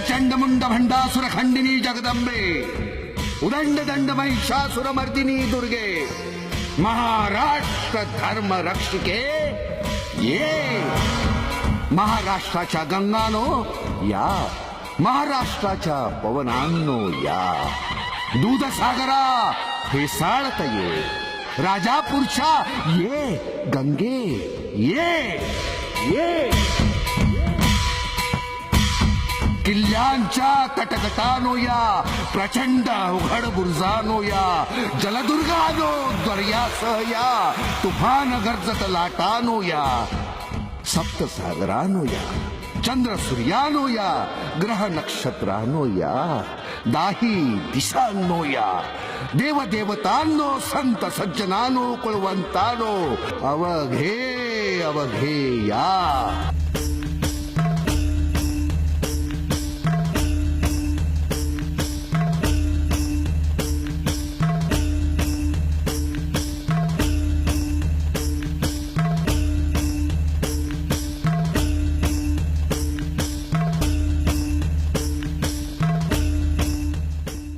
चंडमुंड भंडासुर खंडिनी जगदंबे, उदंड दंड महिषासुर मर्दिनी दुर्गे, महाराष्ट्र धर्म रक्षिके ये. महाराष्ट्राच्या गंगानो या, महाराष्ट्राच्या पवनांनो या. दूधसागरा फेसाळत ये, राजापूरच्या ये गंगे ये ये. किल्ल्यांच्या कटकटानो या, प्रचंड उघड बुर्जानो या, जलदुर्गानो दर्यासह या, तुफान गर्जत लाटानो या, सप्तसागरानो या, चंद्र सूर्यानो या, ग्रह नक्षत्रानो या, दाही दिशांनो या, देवदेवतांनो, संत सज्जनानो, कुलवंतानो, अवघे अवघे या.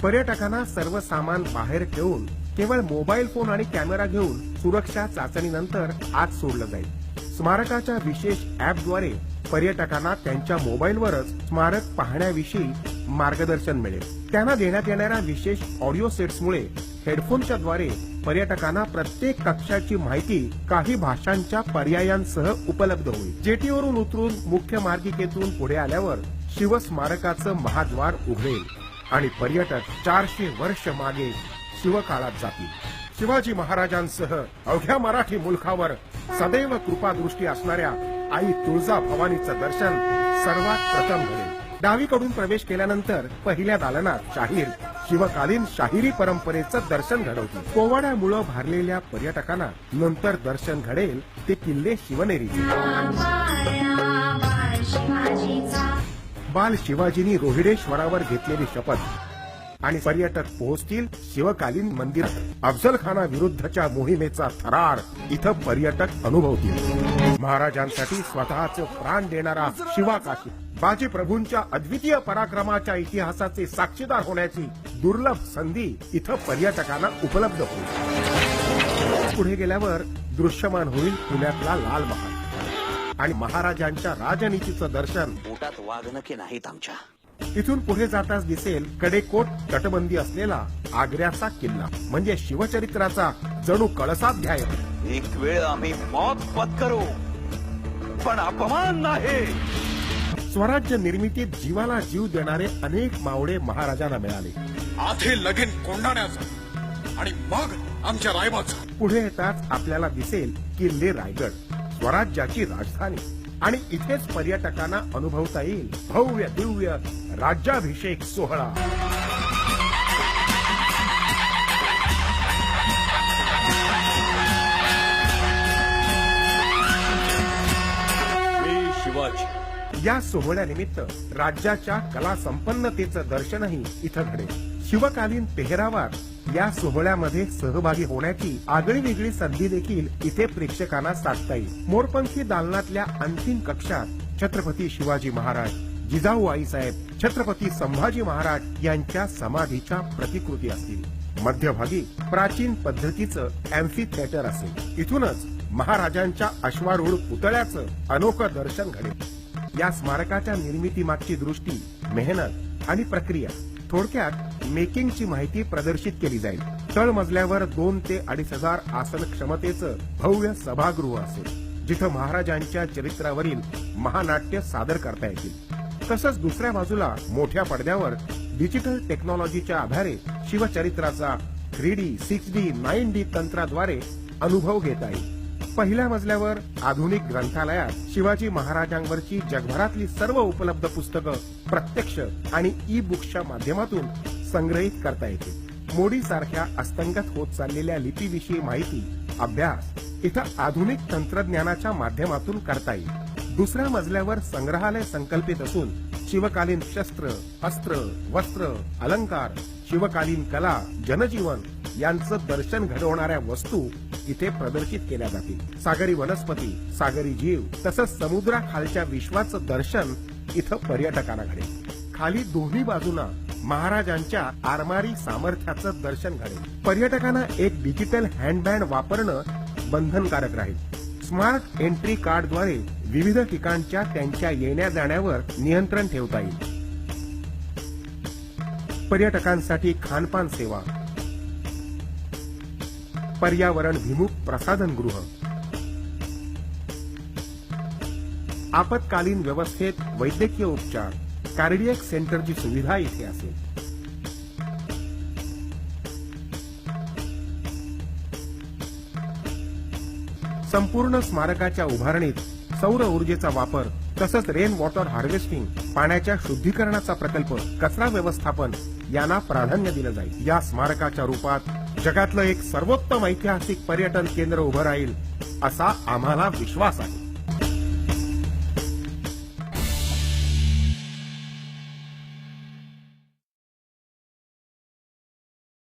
पर्यटकांना सर्व सामान बाहेर ठेवून केवळ मोबाईल फोन आणि कॅमेरा घेऊन सुरक्षा चाचणीनंतर आत सोडलं जाईल. स्मारकाच्या विशेष ॲपद्वारे पर्यटकांना त्यांच्या मोबाईलवरच स्मारक पाहण्याविषयी मार्गदर्शन मिळेल. त्यांना देण्यात येणाऱ्या विशेष ऑडिओ सेट्समुळे हेडफोनच्या द्वारे पर्यटकांना प्रत्येक कक्षाची माहिती काही भाषांच्या पर्यायांसह उपलब्ध होईल. जेटीवरून उतरून मुख्य मार्गिकेतून पुढे आल्यावर शिवस्मारकाचं महाद्वार उघडेल आणि पर्यटक 400 वर्ष मागे शिवकाळात जातील. शिवाजी महाराजांसह अवघ्या मराठी मुलखावर सदैव कृपादृष्टी असणाऱ्या आई तुळजाभवानीचं दर्शन सर्वात प्रथम घडेल. डावीकडून प्रवेश केल्यानंतर पहिल्या दालनात शाहीर शिवकालीन शाहिरी परंपरेचं दर्शन घडवतील. पोवाड्यामुळे भारलेल्या पर्यटकांना नंतर दर्शन घडेल ते किल्ले शिवनेरीचे. बाल शिवाजींनी रोहिडेश्वरावर घेतलेली शपथ आणि पर्यटक पोहोचतील शिवकालीन मंदिरात. अफजल खाना विरुद्धच्या मोहिमेचा थरार इथं पर्यटक अनुभवतील. महाराजांसाठी स्वतःचं प्राण देणारा शिवाकाशी, बाजी प्रभूंच्या अद्वितीय पराक्रमाच्या इतिहासाचे साक्षीदार होण्याची दुर्लभ संधी इथं पर्यटकांना उपलब्ध होईल. पुढे गेल्यावर दृश्यमान होईल पुण्यातला लाल महाल आणि महाराजांच्या राजनीतीचं दर्शन. पोटात वाघनखे नाहीत आमच्या. इथून पुढे जाताच दिसेल कडेकोट तटबंदी असलेला आग्र्याचा किल्ला, म्हणजे शिवचरित्राचा जणू कळसाध्याय. एक वेळ आम्ही मौत पत्करू पण अपमान नाही. स्वराज्य निर्मितीत जीवाला जीव देणारे अनेक मावळे महाराजांना मिळाले. आधी लगीन कोंडाण्याचा आणि मग आमच्या रायबाचा. पुढे येताच आपल्याला दिसेल किल्ले रायगड, स्वराज्याची राजधानी. आणि इथेच पर्यटकांना अनुभवता येईल भव्य दिव्य राज्याभिषेक सोहळा. मी शिवाजी. या सोहळ्यानिमित्त राज्याच्या कला संपन्नतेचं दर्शनही इथं घडेल. शिवकालीन पेहरावात या सोहळ्यामध्ये सहभागी होण्याची आगळीवेगळी संधी देखील इथे प्रेक्षकांना साधता येईल. मोरपंखी दालनातल्या अंतिम कक्षात छत्रपती शिवाजी महाराज, जिजाऊ आईसाहेब, छत्रपती संभाजी महाराज यांच्या समाधीच्या प्रतिकृती असतील. मध्यभागी प्राचीन पद्धतीचं अॅम्फी थिएटर असेल. इथूनच महाराजांच्या अश्वारूढ पुतळ्याचं अनोखं दर्शन घडेल. या स्मारकाच्या निर्मितीमागची दृष्टी, मेहनत आणि प्रक्रिया, थोडक्यात मेकिंगची माहिती प्रदर्शित केली जाईल. तळमजल्यावर 2 ते 2,500 आसन क्षमतेचं भव्य सभागृह असेल, जिथं महाराजांच्या चरित्रावरील महानाट्य सादर करता येतील. तसंच दुसऱ्या बाजूला मोठ्या पडद्यावर डिजिटल टेक्नॉलॉजीच्या आधारे शिवचरित्राचा 3D, 6D, 9D तंत्राद्वारे अनुभव घेता येईल. पहिल्या मजल्यावर आधुनिक ग्रंथालयात शिवाजी महाराजांवरची जगभरातली सर्व उपलब्ध पुस्तकं प्रत्यक्ष आणि ई बुक्सच्या माध्यमातून संग्रहित करता येतील. मोडीसारख्या अस्तंगत होत चाललेल्या लिपीविषयी माहिती, अभ्यास इथं आधुनिक तंत्रज्ञानाच्या माध्यमातून करता येईल. दुसऱ्या मजल्यावर संग्रहालय संकल्पित असून शिवकालीन शस्त्र, अस्त्र, वस्त्र, अलंकार, शिवकालीन कला, जनजीवन यांचं दर्शन घडवणाऱ्या वस्तू इथे प्रदर्शित केल्या जातील. सागरी वनस्पती, सागरी जीव तसंच समुद्राखालच्या विश्वाचं दर्शन इथं पर्यटकांना घडेल. खाली दोन्ही बाजूना महाराजांच्या आरमारी सामर्थ्याचं दर्शन घडेल. पर्यटकांना एक डिजिटल हँडबँड वापरणं बंधनकारक राहील. स्मार्ट एंट्री कार्डद्वारे विविध ठिकाणच्या त्यांच्या येण्या जाण्यावर नियंत्रण ठेवता येईल. पर्यटकांसाठी खानपान सेवा, पर्यावरण भिमुख प्रसाधनगृह, आपत्कालीन व्यवस्थेत वैद्यकीय उपचार, कार्डियक सेंटरची सुविधा इथे असेल. संपूर्ण स्मारकाच्या उभारणीत सौर ऊर्जेचा वापर तसंच रेन वॉटर हार्वेस्टिंग, पाण्याच्या शुद्धीकरणाचा प्रकल्प, कचरा व्यवस्थापन यांना प्राधान्य दिलं जाईल. या स्मारकाच्या रूपात जगातलं एक सर्वोत्तम ऐतिहासिक पर्यटन केंद्र उभं राहील असा आम्हाला विश्वास आहे.